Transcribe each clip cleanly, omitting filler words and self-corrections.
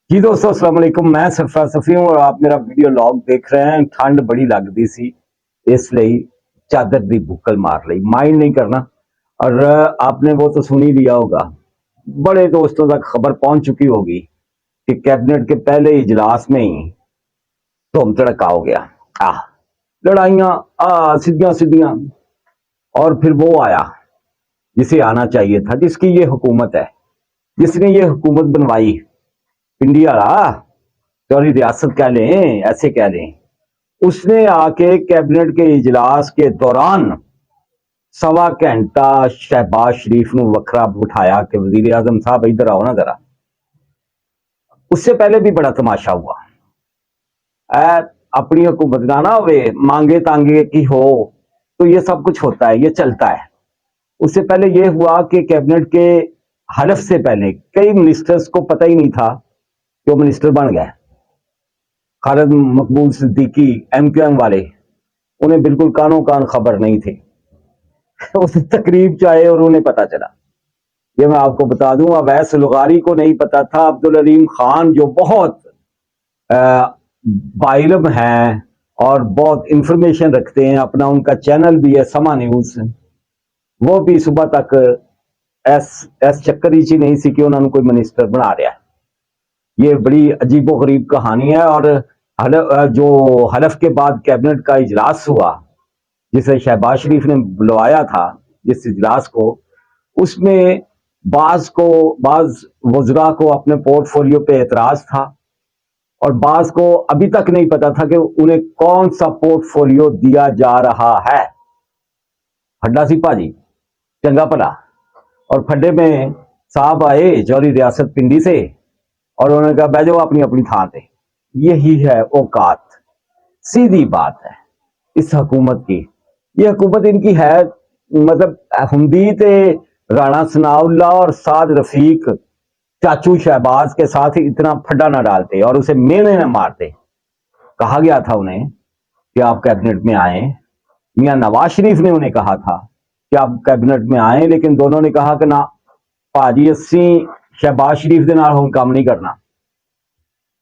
जी दोस्तों अस्सलाम वालेकुम, मैं सरफराज सफी हूँ और आप मेरा वीडियो लॉग देख रहे हैं। ठंड बड़ी लगती सी इसलिए चादर दी बुक्कल मार ली, माइंड नहीं करना। और आपने वो तो सुन ही लिया होगा, बड़े दोस्तों तक खबर पहुंच चुकी होगी कि कैबिनेट के पहले इजलास में ही धूम धड़का हो गया। आ लड़ाइयां सीधियां सीधियां। और फिर वो आया जिसे आना चाहिए था, जिसकी ये हुकूमत है, जिसने ये हुकूमत बनवाई, पिंडी वाला, सॉरी रियासत कह लें, ऐसे कह लें। उसने आके कैबिनेट के इजलास के दौरान सवा घंटा शहबाज शरीफ ਨੂੰ ਵੱਖਰਾ बिठाया कि वजीर आजम साहब इधर आओ ना जरा। उससे पहले भी बड़ा तमाशा हुआ। अपनी हुकूमत ना ना होवे, मांगे तांगे की हो तो ये सब कुछ होता है, ये चलता है। उससे पहले ये हुआ कि कैबिनेट के हलफ से पहले कई मिनिस्टर्स को पता ही नहीं था कि वो मिनिस्टर बन गए। खालिद मकबूल सिद्दीकी एमक्यूएम वाले, उन्हें बिल्कुल कानों कान खबर नहीं थी। उस तकरीब चाहे और उन्हें पता चला। ये मैं आपको बता दूं, अवैस लुगारी को नहीं पता था। अब्दुल अलीम खान जो बहुत बाइलम हैं और बहुत इंफॉर्मेशन रखते हैं, अपना उनका चैनल भी है समा न्यूज, वो भी सुबह तक एस चक्कर ही नहीं सी कि उन्होंने कोई मिनिस्टर बना रहा है। ये बड़ी अजीबो गरीब कहानी है। और जो हलफ के बाद कैबिनेट का इजलास हुआ, जिसे शहबाज शरीफ ने बुलवाया था, जिस इजलास को, उसमें बाज वज़रा को अपने पोर्टफोलियो पे एतराज था और बाज को अभी तक नहीं पता था कि उन्हें कौन सा पोर्टफोलियो दिया जा रहा है। फड्डा सी भाजी चंगा भला, और फड्डे में साहब आए जौहरी रियासत पिंडी से और उन्होंने कहा बह जाओ अपनी अपनी थां पे। यही है औकात, सीधी बात है इस हुकूमत की। ये हुकूमत इनकी है, मतलब हुंदी ते राणा सनाउल्ला और साद रफीक चाचू शहबाज के साथ ही इतना फड्डा ना डालते और उसे मेने न मारते। कहा गया था उन्हें कि आप कैबिनेट में आए, मियां नवाज शरीफ ने उन्हें कहा था कि आप कैबिनेट में आए, लेकिन दोनों ने कहा कि ना भाजी असी शहबाज शरीफ के नाल हुण काम नहीं करना।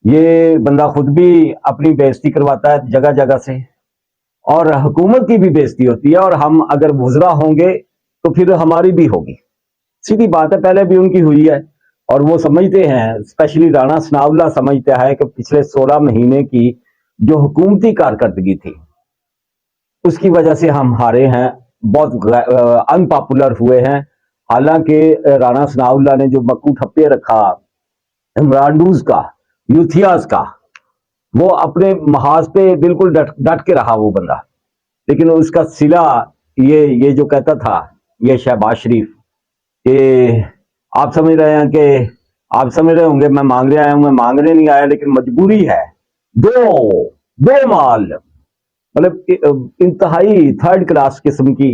ये बंदा खुद भी अपनी बेइज्जती करवाता है जगह जगह से और हुकूमत की भी बेइज्जती होती है, और हम अगर वज़रा होंगे तो फिर हमारी भी होगी। सीधी बात है, पहले भी उनकी हुई है और वो समझते हैं, स्पेशली राणा सनाउल्ला समझता है कि पिछले 16 महीने की जो हुकूमती कारकर्दगी थी उसकी वजह से हम हारे हैं, बहुत अनपॉपुलर हुए हैं। हालांकि राणा सनाउल्ला ने जो मक्कू ठप्पे रखा इमरानडूज का, यूथियाज का, वो अपने महाज पे बिल्कुल डट के रहा वो बंदा। लेकिन उसका सिला ये जो कहता था ये शहबाज शरीफ कि आप समझ रहे हैं कि आप समझ रहे होंगे मैं मांगने आया हूं, मैं मांगने नहीं आया, लेकिन मजबूरी है। दो माल, मतलब इंतहाई थर्ड क्लास किस्म की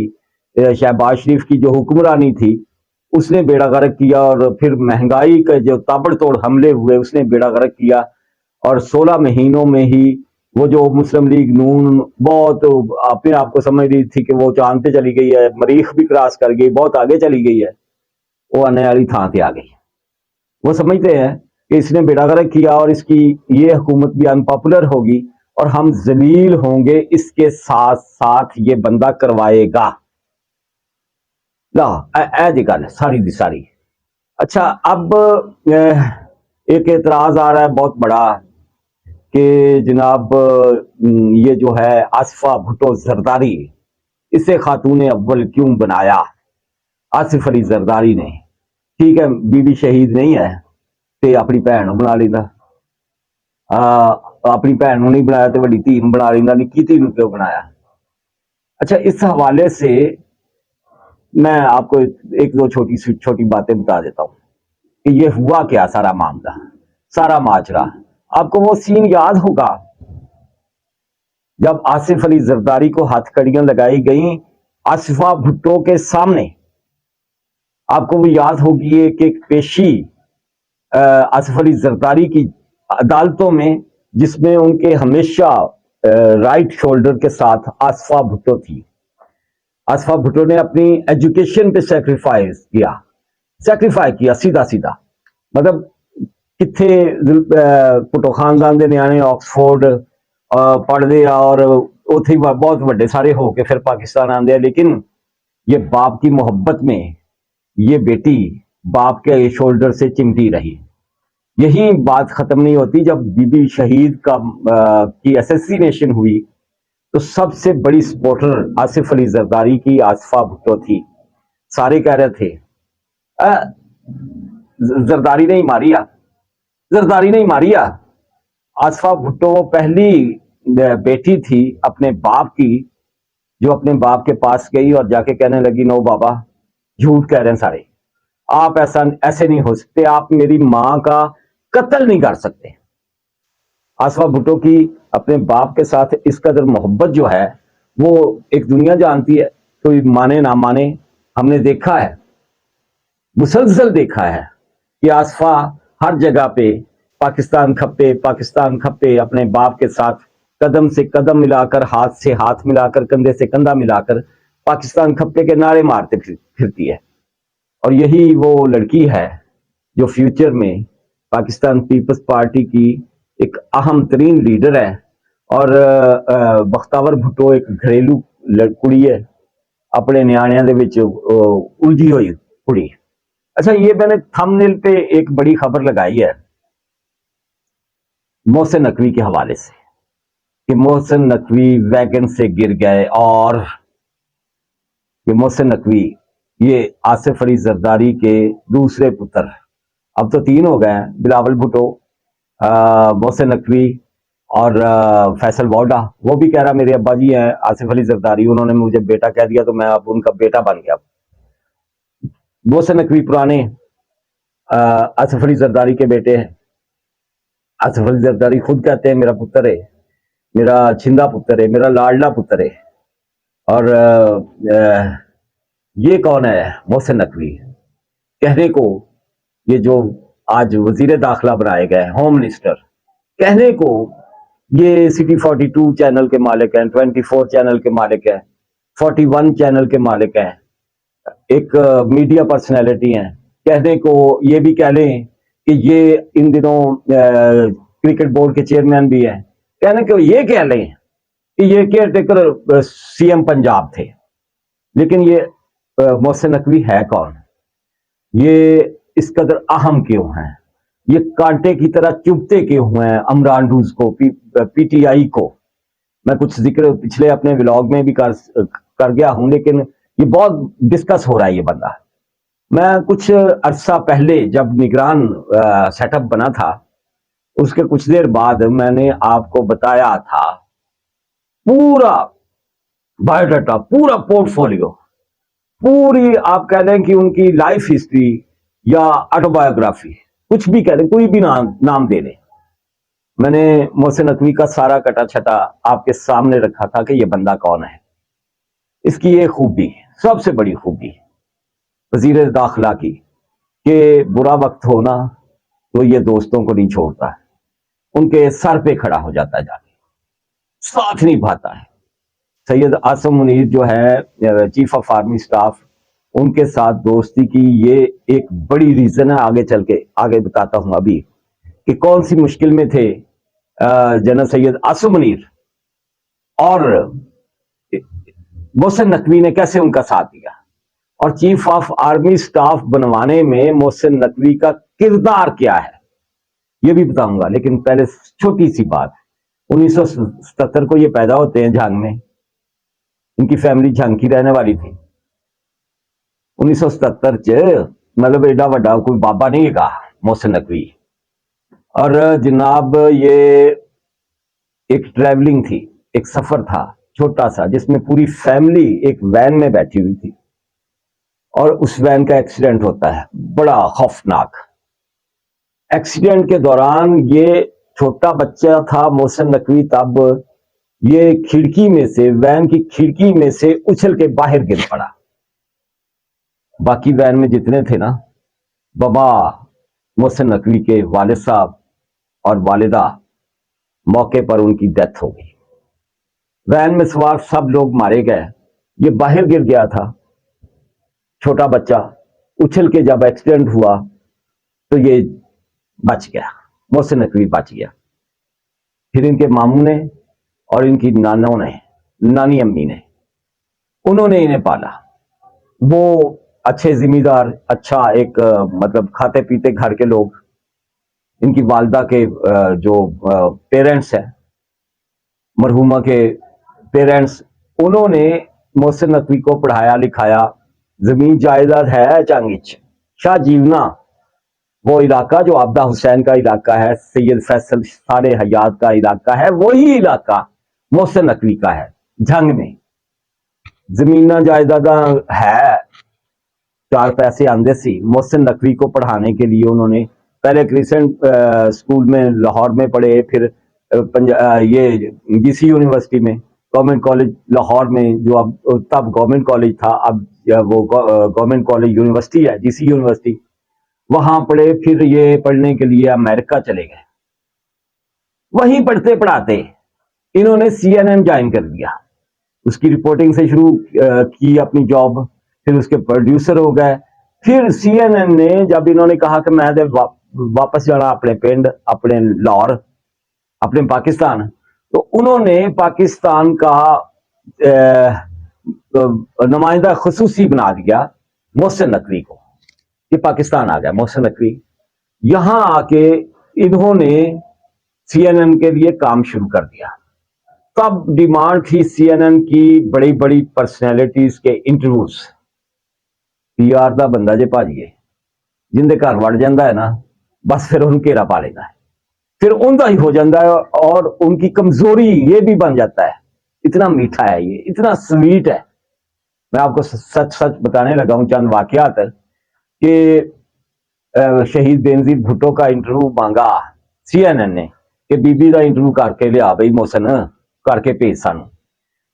शहबाज शरीफ की जो हुक्मरानी थी उसने बेड़ा गर्क किया। और फिर महंगाई के जो ताबड़तोड़ हमले हुए उसने बेड़ा गर्क किया। और 16 महीनों में ही वो जो मुस्लिम लीग नून बहुत अपने आप को समझ रही थी कि वो चांद पे चली गई है, मरीख भी क्रॉस कर गई, बहुत आगे चली गई है, वो आने वाली थां पे आ गई। वो समझते हैं कि इसने बेड़ा गर्क किया और इसकी ये हुकूमत भी अनपॉपुलर होगी और हम जलील होंगे, इसके साथ साथ ये बंदा करवाएगा। ला ए जी गल सारी दी सारी। अच्छा, अब एक एतराज आ रहा है बहुत बड़ा कि जनाब ये जो है आसिफा भुट्टो जरदारी, इसे खातून अव्वल क्यों बनाया? आसिफ अली जरदारी ने, ठीक है बीबी शहीद नहीं है तो अपनी भैन बना लेंदा, अपनी भैन नहीं बनाया तो वड्डी धी बना लेंदा, निक्की धी क्यों बनाया? अच्छा, इस हवाले से मैं आपको एक दो छोटी बातें बता देता हूं कि ये हुआ क्या सारा मामला, सारा माजरा। आपको वो सीन याद होगा जब आसिफ अली जरदारी को हथकड़ियां लगाई गई आसिफा भुट्टो के सामने। आपको वो याद होगी कि एक पेशी आसिफ अली जरदारी की अदालतों में, जिसमें उनके हमेशा राइट शोल्डर के साथ आसिफा भुट्टो थी। आसिफा भुट्टो ने अपनी एजुकेशन पे सैक्रिफाई किया सीधा सीधा। मतलब ਕਿੱਥੇ ਭੁੱਟੋ ਖਾਨਦਾਨ ਦੇ ਨਿਆਣੇ ਆਕਸਫੋਰਡ पढ़ते आ और उथे बहुत बड़े सारे होके फिर पाकिस्तान आते हैं, लेकिन ये बाप की मोहब्बत में ये बेटी बाप के शोल्डर से चिमटी रही। यही बात खत्म नहीं होती। जब बीबी शहीद की असैसिनेशन हुई तो सबसे बड़ी सपोर्टर आसिफ अली जरदारी की आसफा भुट्टो थी। सारे कह रहे थे जरदारी नहीं मारिया, जरदारी नहीं मारिया। आसफा भुट्टो पहली बेटी थी अपने बाप की जो अपने बाप के पास गई और जाके कहने लगी नो बाबा झूठ कह रहे हैं सारे, आप ऐसे नहीं हो सकते, आप मेरी मां का कत्ल नहीं कर सकते। आसफा भुट्टो की अपने बाप के साथ इस कदर मोहब्बत जो है वो एक दुनिया जानती है, कोई माने ना माने। हमने देखा है, मुसलसल देखा है कि आसफा हर जगह पे पाकिस्तान खप्पे अपने बाप के साथ कदम से कदम मिलाकर, हाथ से हाथ मिलाकर, कंधे से कंधा मिलाकर पाकिस्तान खप्पे के नारे मारते फिरती है। और यही वो लड़की है जो फ्यूचर में पाकिस्तान पीपल्स पार्टी की एक अहम तरीन लीडर है। और बख्तावर भुट्टो एक घरेलू कुड़ी है, अपने न्याणियां दे विच उलझी हुई कुड़ी। अच्छा, ये मैंने थंबनेल पे एक बड़ी खबर लगाई है मोहसिन नकवी के हवाले से कि मोहसिन नकवी वैगन से गिर गए, और ये मोहसिन नकवी ये आसिफ अली जरदारी के दूसरे पुत्र, अब तो 3 हो गए हैं, बिलावल भुट्टो, मोहसिन नकवी और फैसल वाडा। वो भी कह रहा मेरे अब्बा जी हैं आसिफ अली जरदारी, उन्होंने मुझे बेटा कह दिया तो मैं अब उनका बेटा बन गया। मोहसिन नकवी पुराने आसिफ अली जरदारी के बेटे हैं। आसिफ अली जरदारी खुद कहते हैं मेरा पुत्र है, मेरा छिंदा पुत्र है, मेरा लाडला पुत्र है। और ये कौन है मोहसिन नकवी कहने को, ये जो आज वजीर दाखिला बनाए गए, होम मिनिस्टर, कहने को ये सिटी 42 चैनल के मालिक हैं, 24 चैनल के मालिक हैं, 41 चैनल के मालिक हैं, एक मीडिया पर्सनैलिटी हैं। कहने को ये भी कह लें कि ये इन दिनों क्रिकेट बोर्ड के चेयरमैन भी हैं। कहने को ये कह लें कि ये केयर टेकर सीएम पंजाब थे। लेकिन ये मोहसिन नकवी है कौन? ये इस कदर अहम क्यों हैं? ये कांटे की तरह चुभते क्यों हुए हैं अमरान डूज को, पीटीआई को? मैं कुछ जिक्र पिछले अपने व्लॉग में भी कर गया हूं, लेकिन ये बहुत डिस्कस हो रहा है ये बंदा। मैं कुछ अरसा पहले जब निगरान सेटअप बना था, उसके कुछ देर बाद मैंने आपको बताया था पूरा बायोडाटा, पूरा पोर्टफोलियो, पूरी आप कह दें कि उनकी लाइफ हिस्ट्री या ऑटोबायोग्राफी, कुछ भी कह दें, कोई भी नाम दे दें, मैंने मोहसिन नकवी का सारा कटा छटा आपके सामने रखा था कि ये बंदा कौन है। इसकी ये खूबी, सबसे बड़ी खूबी वजीर दाखिला की, कि बुरा वक्त हो ना तो ये दोस्तों को नहीं छोड़ता है, उनके सर पे खड़ा हो जाता है, जाके साथ निभाता है। सैयद आसम मुनीर जो है चीफ ऑफ आर्मी स्टाफ, उनके साथ दोस्ती की ये एक बड़ी रीजन है। आगे चल के आगे बताता हूं अभी कि कौन सी मुश्किल में थे जनरल सैयद आसम मुनीर, और मोहसिन नकवी ने कैसे उनका साथ दिया, और चीफ ऑफ आर्मी स्टाफ बनवाने में मोहसिन नकवी का किरदार क्या है ये भी बताऊंगा। लेकिन पहले छोटी सी बात, 1977 को ये पैदा होते हैं झांग में, इनकी फैमिली झांग की रहने वाली थी। 1977 च मतलब एडा वड्डा कोई बाबा नहीं है मोहसिन नकवी। और जनाब ये एक ट्रैवलिंग थी, एक सफर था छोटा सा, जिसमें पूरी फैमिली एक वैन में बैठी हुई थी, और उस वैन का एक्सीडेंट होता है, बड़ा खौफनाक। एक्सीडेंट के दौरान ये छोटा बच्चा था मोहसिन नकवी, तब ये खिड़की में से, वैन की खिड़की में से उछल के बाहर गिर पड़ा। बाकी वैन में जितने थे ना, बाबा मोहसिन नकवी के वालिद साहब और वालिदा, मौके पर उनकी डेथ हो गई। वैन में सवार सब लोग मारे गए। ये बाहर गिर गया था छोटा बच्चा, उछल के जब एक्सीडेंट हुआ तो ये बच गया, मोहसिन नकवी बच गया। फिर इनके मामू ने और इनकी नानों ने, नानी अम्मी ने, उन्होंने इन्हें पाला। वो अच्छे जिम्मेदार, अच्छा एक मतलब खाते पीते घर के लोग, इनकी वालदा के जो पेरेंट्स हैं, मरहुमा के पेरेंट्स, उन्होंने मोहसिन नकवी को पढ़ाया लिखाया। जमीन जायदाद है चांगिच, शाह जीवना, वो इलाका जो आबदा हुसैन का इलाका है, सैयद फैसल सारे हयात का इलाका है, वही इलाका मोहसिन नकवी का है। झंग में जमीना जायदादा है, चार पैसे आंदे सी। मोहसिन नकवी को पढ़ाने के लिए उन्होंने पहले क्रिसेंट स्कूल में लाहौर में पढ़े, फिर ये जीसी यूनिवर्सिटी में, गवर्नमेंट कॉलेज लाहौर में, जो अब तब गवर्नमेंट कॉलेज था, अब वो गवर्नमेंट कॉलेज यूनिवर्सिटी है, जीसी यूनिवर्सिटी, वहां पढ़े। फिर ये पढ़ने के लिए अमेरिका चले गए। वहीं पढ़ते पढ़ाते इन्होंने सीएनएन ज्वाइन कर दिया, उसकी रिपोर्टिंग से शुरू की अपनी जॉब, फिर उसके प्रोड्यूसर हो गए। फिर सीएनएन ने जब इन्होंने कहा कि मैं वापस जाना अपने पिंड, अपने लाहौर, अपने पाकिस्तान, तो उन्होंने पाकिस्तान का नुमाइंदा खसूसी बना दिया मोहसिन नकवी को। ये पाकिस्तान आ गया मोहसिन नकवी। यहां आके इन्होंने सीएनएन के लिए काम शुरू कर दिया। तब डिमांड थी सीएनएन की बड़ी बड़ी पर्सनैलिटीज के इंटरव्यूज। पीआर का बंदा जे भाजीए जिंदे घर वड़ जाता है ना, बस फिर उन घेरा पा लेता है, फिर उनका ही हो जाता है, और उनकी कमजोरी ये भी बन जाता है। इतना मीठा है ये, इतना स्वीट है। मैं आपको सच सच बताने लगा हूं चंद वाकयात कि शहीद बेनजीर भुट्टो का इंटरव्यू मांगा सीएनएन ने कि बीबी का इंटरव्यू करके लिया बई मोहसिन, करके भेज सानू।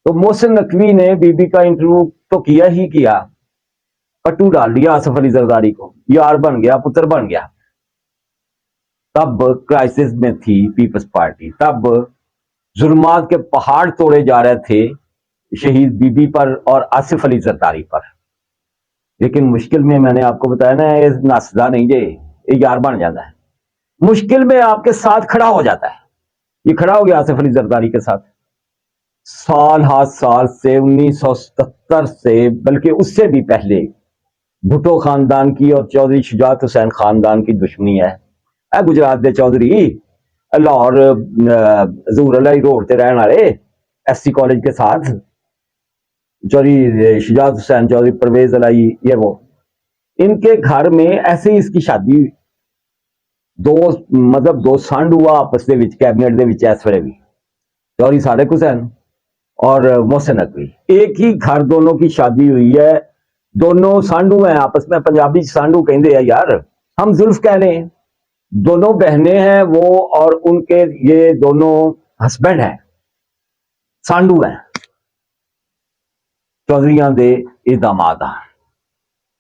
तो मोहसिन नकवी ने बीबी का इंटरव्यू तो किया ही किया, पट्टू डाल दिया आसिफ अली जरदारी को, यार बन गया, पुत्र बन गया। तब क्राइसिस में थी पीपल्स पार्टी, तब जुल्मात के पहाड़ तोड़े जा रहे थे शहीद बीबी पर और आसिफ अली जरदारी पर। लेकिन मुश्किल में, मैंने आपको बताया ना, ये नासदा नहीं जे, ये यार बन जाता है। मुश्किल में आपके साथ खड़ा हो जाता है। ये खड़ा हो गया आसिफ अली जरदारी के साथ। साल हाथ साल से 1977 से, बल्कि उससे भी पहले, भुट्टो खानदान की और चौधरी शुजात हुसैन खानदान की दुश्मनी है। गुजरात के चौधरी, लाहौर जहूर अलाई रोड से रहने वाले एससी कॉलेज के साथ, चौधरी शुजात हुसैन, चौधरी परवेज अलाई, ये वो, इनके घर में ऐसे ही इसकी शादी हुई। दो संड हुआ आपस के कैबिनेट के विच इस वेले भी, चौधरी सादिक हुसैन और मोहसिन नकवी, एक ही घर दोनों की शादी हुई है। दोनों सांडू हैं आपस में, पंजाबी सांडू कहते हैं यार, हम जुल्फ कह रहे हैं। दोनों बहनें हैं वो, और उनके ये दोनों हस्बैंड हैं, सांडू हैं, चौधरियां दे दामाद,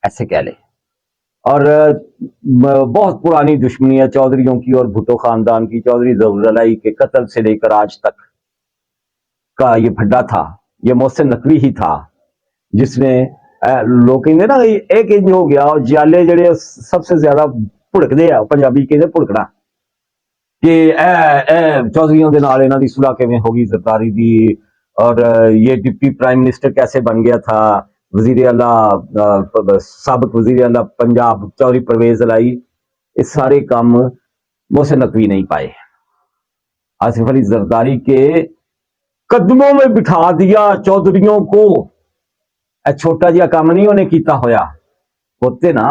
ऐसे कह ले। और बहुत पुरानी दुश्मनी है चौधरियों की और भुट्टो खानदान की। चौधरी जहूर अलाई के कत्ल से लेकर आज तक का ये भड्डा था, ये मोहसिन नकवी ही था जिसने, लोग कहते ना एक इंज हो गया, और जियाले जड़े सबसे ज्यादा भुड़कते हैं, पंजाबी कहते भुड़कना, कि चौधरियों के नाल इन्हां दी सुलह किवें हो गई जरदारी दी, और ये डिप्टी प्राइम मिनिस्टर कैसे बन गया था, वजीर आला, साबिक वजीर आला पंजाब चौधरी परवेज अलाई, ये सारे काम मोहसिन नकवी नहीं पाए। आसिफ अली जरदारी के कदमों में बिठा दिया चौधरियों को। छोटा जिहा काम नहीं उन्हें किया होया, होते ना,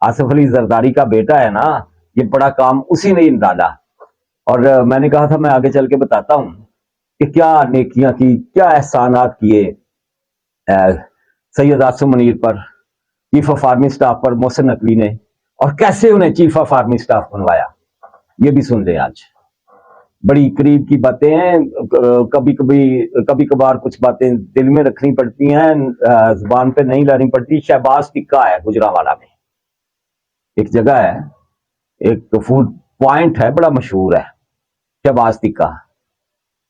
आसिफ अली जरदारी का बेटा है ना, ये बड़ा काम उसी ने डाला। और मैंने कहा था मैं आगे चल के बताता हूं कि क्या नेकियां की, क्या एहसानात किए सैयद आसिम मुनीर पर, चीफ ऑफ आर्मी स्टाफ पर मोहसिन नकवी ने, और कैसे उन्हें चीफ ऑफ आर्मी स्टाफ बनवाया, ये भी सुन लें आज। बड़ी करीब की बातें हैं, कभी कभार कुछ बातें दिल में रखनी पड़ती हैं, जुबान पे नहीं लानी पड़ती। शहबाज टिक्का है गुजरांवाला में, एक जगह है, एक फूड पॉइंट है, बड़ा मशहूर है शहबाज टिक्का।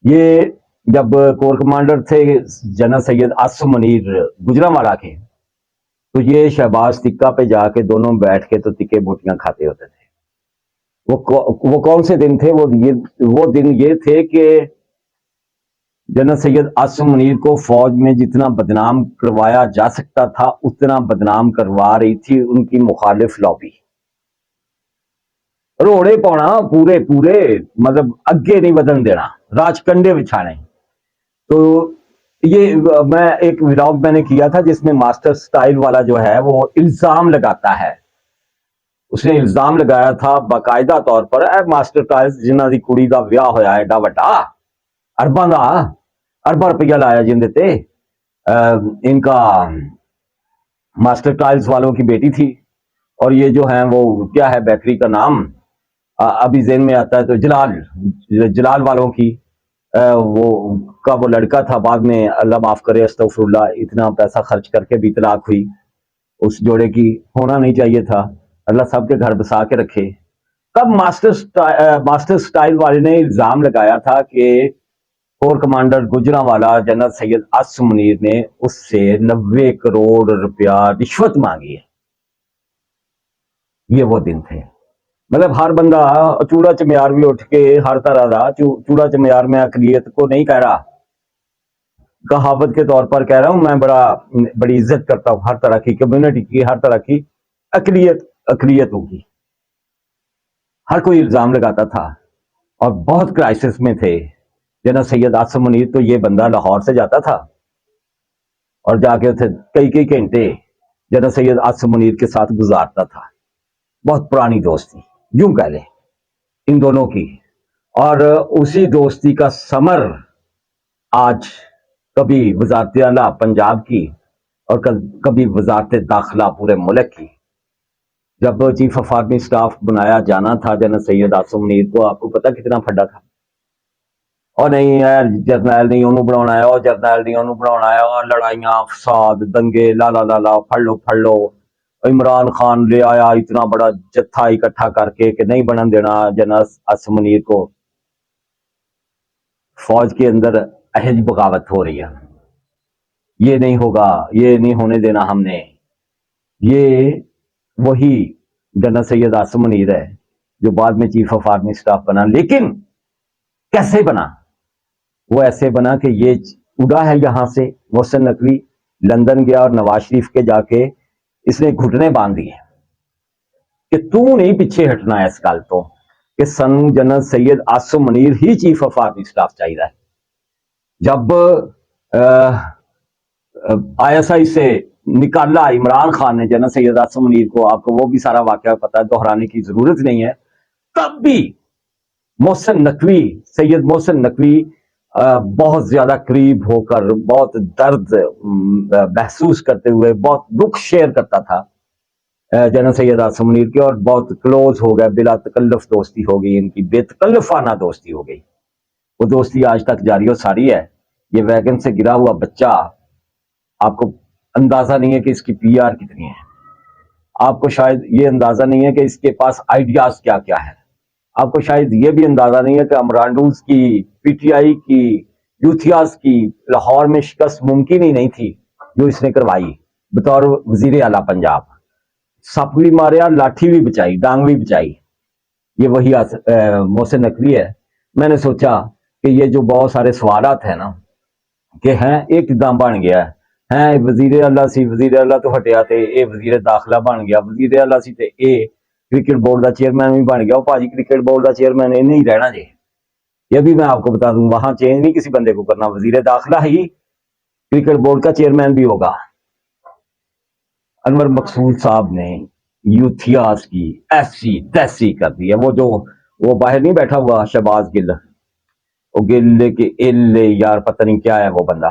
ये जब कोर कमांडर थे जनरल सैयद आसिम मुनीर गुजरांवाला के, तो ये शहबाज टिक्का पे जाके दोनों बैठ के तो टिक्के बोटियां खाते होते थे। وہ کون سے دن تھے؟ وہ دن یہ تھے کہ جنرل سید عاصم منیر کو فوج میں جتنا بدنام کروایا جا سکتا تھا اتنا بدنام کروا رہی تھی ان کی مخالف لابی. روڑے پاؤنا پورے پورے، مطلب اگے نہیں بدن دینا، راج کنڈے بچھانے. تو یہ میں ایک ولاگ میں نے کیا تھا جس میں ماسٹر سٹائل والا جو ہے وہ الزام لگاتا ہے. اس نے الزام لگایا تھا باقاعدہ طور پر، اے ماسٹر سٹائل جنہ دی کڑی دا ویاہ ہویا ایڈا وڈا، ارباں دا، ارباں روپیہ لایا جن دیتے. ان کا ماسٹر ٹائلز والوں کی بیٹی تھی، اور یہ جو ہیں وہ کیا ہے بیکری کا نام ابھی ذہن میں آتا ہے، تو جلال والوں کی وہ لڑکا تھا. بعد میں اللہ معاف کرے، استغفر اللہ، اتنا پیسہ خرچ کر کے بھی طلاق ہوئی. اس جوڑے کی ہونا نہیں چاہیے تھا. اللہ سب کے گھر بسا کے رکھے. تب ماسٹر سٹائل والے نے الزام لگایا تھا کہ corps commander Gujranwala general Syed Asim Munir نے اس سے 90 کروڑ روپیہ رشوت مانگی ہے. یہ وہ دن تھے. مطلب ہر بندہ چوڑا چمیار بھی اٹھ کے ہر طرح دا چوڑا چمیار میں اقلیت کو نہیں کہہ رہا، کہاوت کے طور پر کہہ رہا ہوں. میں بڑی عزت کرتا ہوں ہر طرح کی کمیونٹی کی، ہر طرح کی اقلیتوں کی. ہر کوئی الزام لگاتا تھا اور بہت کرائسس میں تھے. جنرل سید عاصم منیر تو یہ بندہ لاہور سے جاتا تھا اور جا کے کئی گھنٹے جنرل سید عاصم منیر کے ساتھ گزارتا تھا. بہت پرانی دوستی یوں کہہ لیں ان دونوں کی، اور اسی دوستی کا ثمر آج کبھی وزارت اعلیٰ پنجاب کی اور کبھی وزارت داخلہ پورے ملک کی. جب چیف آف آرمی سٹاف بنایا جانا تھا جنرل سید عاصم منیر کو، آپ کو پتا کتنا پھڈا تھا. اور نہیں یار جرنیل نہیں انہوں بنانا ہے، اور جرنیل نہیں انہوں بنانا ہے، اور لڑائیاں فساد دنگے لا پھڑ لو. عمران خان لے آیا اتنا بڑا جتھا اکٹھا کر کے کہ نہیں بنن دینا جنرل عاصم منیر کو. فوج کے اندر اہج بغاوت ہو رہی ہے، یہ نہیں ہوگا، یہ نہیں ہونے دینا ہم نے. یہ وہی جنرل سید عاصم منیر ہے جو بعد میں چیف آف آرمی سٹاف بنا. لیکن کیسے بنا؟ وہ ایسے بنا کہ یہ اڑا ہے یہاں سے محسن نقوی، لندن گیا اور نواز شریف کے جا کے اس نے گھٹنے باندھ دیے کہ تو نہیں پیچھے ہٹنا ہے اس گل تو کہ سن جنرل سید عاصم منیر ہی چیف آف آرمی سٹاف چاہیے. جب آئی ایس آئی سے نکالا عمران خان نے جنرل سید عاصم منیر کو، آپ کو وہ بھی سارا واقعہ پتا ہے، دہرانے کی ضرورت نہیں ہے. تب بھی محسن نقوی، سید محسن نقوی بہت زیادہ قریب ہو کر، بہت درد محسوس کرتے ہوئے، بہت دکھ شیئر کرتا تھا جنرل سید عاصم منیر کے، اور بہت کلوز ہو گئے. بلا تکلف دوستی ہو گئی ان کی، بے تکلفانہ دوستی ہو گئی. وہ دوستی آج تک جاری و ساری ہے. یہ ویگن سے گرا ہوا بچہ، آپ کو اندازہ نہیں ہے کہ اس کی پی آر کتنی ہے. آپ کو شاید یہ اندازہ نہیں ہے کہ اس کے پاس آئیڈیاز کیا کیا ہے. آپ کو شاید یہ بھی اندازہ نہیں ہے کہ امرانڈوز کی، پی ٹی آئی کی، یوتھیاز کی لاہور میں شکست ممکن ہی نہیں تھی جو اس نے کروائی بطور وزیر اعلیٰ پنجاب. سپ بھی ماریا، لاٹھی بھی بچائی، ڈانگ بھی بچائی. یہ وہی محسن نقوی ہے. میں نے سوچا کہ یہ جو بہت سارے سوالات ہیں نا کہ ہیں ایک دم بن گیا ہے، وزیر اعلیٰ سی، وزیر اعلیٰ تو ہٹیا تے اے وزیر داخلہ بن گیا، وزیر اعلیٰ سی تے اے کرکٹ بورڈ کا چیئرمین بھی بن گیا. وہ بھاجی کرکٹ بورڈ کا چیئرمین نہیں رہنا جی. یہ بھی میں آپ کو بتا دوں، وہاں چینج نہیں کسی بندے کو کرنا، وزیر داخلہ ہی کرکٹ بورڈ کا چیئرمین بھی ہوگا. انور مقصود صاحب نے یوتھیاز کی ایسی تیسی کر دی ہے. وہ باہر نہیں بیٹھا ہوا شہباز گل، وہ گل کے یار پتہ نہیں کیا ہے وہ بندہ.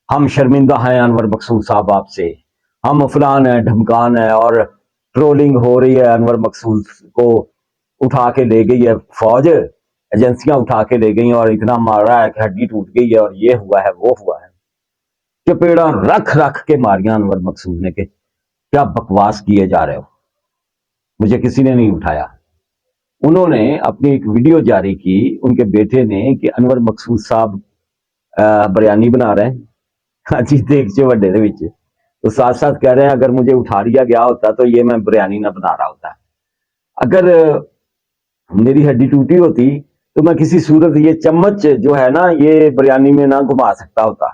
ہم شرمندہ ہیں انور مقصود صاحب آپ سے، ہم فلان ہیں ڈھمکان ہیں، اور ٹرولنگ ہو رہی ہے. انور مقصود کو اٹھا کے لے گئی ہے فوج، ایجنسیاں اٹھا کے لے گئی اور اتنا مارا ہے کہ ہڈی ٹوٹ گئی ہے، اور یہ ہوا ہے وہ ہوا ہے. چپیڑا رکھ کے ماریاں انور مقصود نے کہ کیا بکواس کیے جا رہے ہو. مجھے کسی نے نہیں اٹھایا. انہوں نے اپنی ایک ویڈیو جاری کی ان کے بیٹے نے کہ انور مقصود صاحب بریانی بنا رہے ہیں. ہاں جی، دیکھ جو وڈے دے وچ تو ساتھ ساتھ کہہ رہے ہیں اگر مجھے اٹھا لیا گیا ہوتا تو یہ میں بریانی نہ بنا رہا ہوتا. اگر میری ہڈی ٹوٹی ہوتی تو میں کسی صورت یہ چمچ جو ہے نا یہ بریانی میں نہ گھما سکتا ہوتا،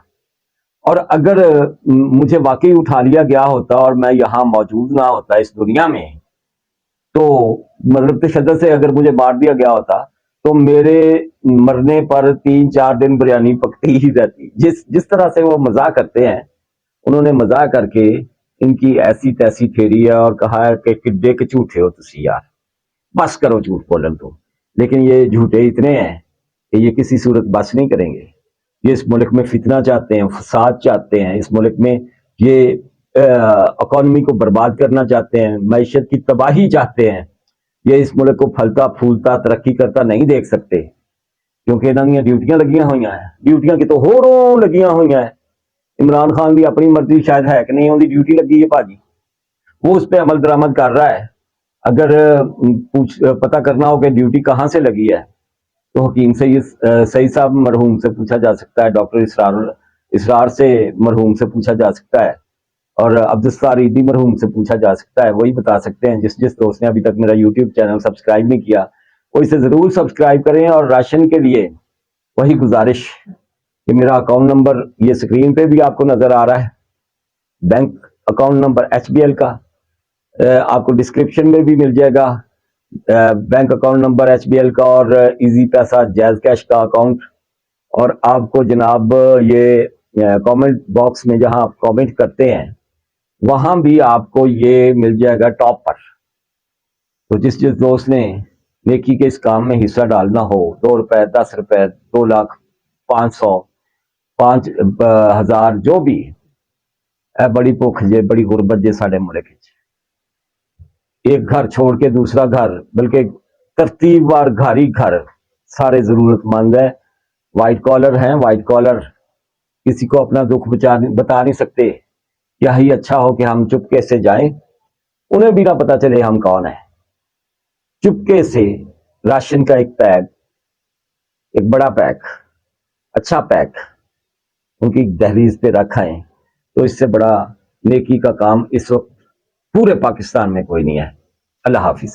اور اگر مجھے واقعی اٹھا لیا گیا ہوتا اور میں یہاں موجود نہ ہوتا اس دنیا میں، تو مطلب تشدد سے اگر مجھے مار دیا گیا ہوتا تو میرے مرنے پر 3-4 دن بریانی پکتی ہی رہتی۔ جس طرح سے وہ مزاح کرتے ہیں، انہوں نے مزاح کر کے ان کی ایسی تیسی پھیری ہے اور کہا ہے کہ کڈے کے جھوٹے ہو تسی یار، بس کرو جھوٹ بولن تو۔ لیکن یہ جھوٹے اتنے ہیں کہ یہ کسی صورت بس نہیں کریں گے۔ یہ اس ملک میں فتنہ چاہتے ہیں، فساد چاہتے ہیں، اس ملک میں یہ اکانومی کو برباد کرنا چاہتے ہیں، معیشت کی تباہی چاہتے ہیں۔ یہ اس ملک کو پھلتا پھولتا ترقی کرتا نہیں دیکھ سکتے، کیونکہ انہوں نے ڈیوٹیاں لگیاں ہوئی ہیں، ڈیوٹیاں کی تو ہوروں لگیاں ہوئی ہیں۔ عمران خان بھی اپنی مرضی شاید ہے کہ نہیں، ان کی ڈیوٹی لگی ہے باجی، وہ اس پہ عمل درآمد کر رہا ہے۔ اگر پتہ کرنا ہو کہ ڈیوٹی کہاں سے لگی ہے تو حکیم سعید صاحب مرحوم سے پوچھا جا سکتا ہے، ڈاکٹر اسرار سے مرحوم سے پوچھا جا سکتا ہے، اور عبدالستار عیدی مرحوم سے پوچھا جا سکتا ہے، وہی بتا سکتے ہیں۔ جس دوست نے ابھی تک میرا یوٹیوب چینل سبسکرائب نہیں کیا وہ اسے ضرور سبسکرائب کریں، اور راشن کے لیے وہی گزارش کہ میرا اکاؤنٹ نمبر یہ اسکرین پہ بھی آپ کو نظر آ رہا ہے، بینک اکاؤنٹ نمبر HBL کا آپ کو ڈسکرپشن میں بھی مل جائے گا، بینک اکاؤنٹ نمبر HBL کا اور ایزی پیسہ جیز کیش کا اکاؤنٹ۔ اور آپ کو جناب یہ کامنٹ باکس میں جہاں آپ کامنٹ کرتے ہیں وہاں بھی آپ کو یہ مل جائے گا ٹاپ پر۔ تو جس دوست نے نیکی کے اس کام میں حصہ ڈالنا ہو، 2 روپے 10 روپے 2 لاکھ 500 5,000 جو بھی بڑی بھوک جے بڑی غربت جے ساڈے ملک ایک گھر چھوڑ کے دوسرا گھر، بلکہ ترتیب وار گھر ہی گھر سارے ضرورت مند ہے، وائٹ کالر ہیں، وائٹ کالر کسی کو اپنا دکھ بتا نہیں سکتے۔ کیا ہی اچھا ہو کہ ہم چپکے سے جائیں، انہیں بھی نہ پتا چلے ہم کون ہیں، چپکے سے راشن کا ایک پیک، ایک بڑا پیک، اچھا پیک ان کی دہلیز پہ رکھائیں، تو اس سے بڑا نیکی کا کام اس وقت پورے پاکستان میں کوئی نہیں ہے۔ اللہ حافظ۔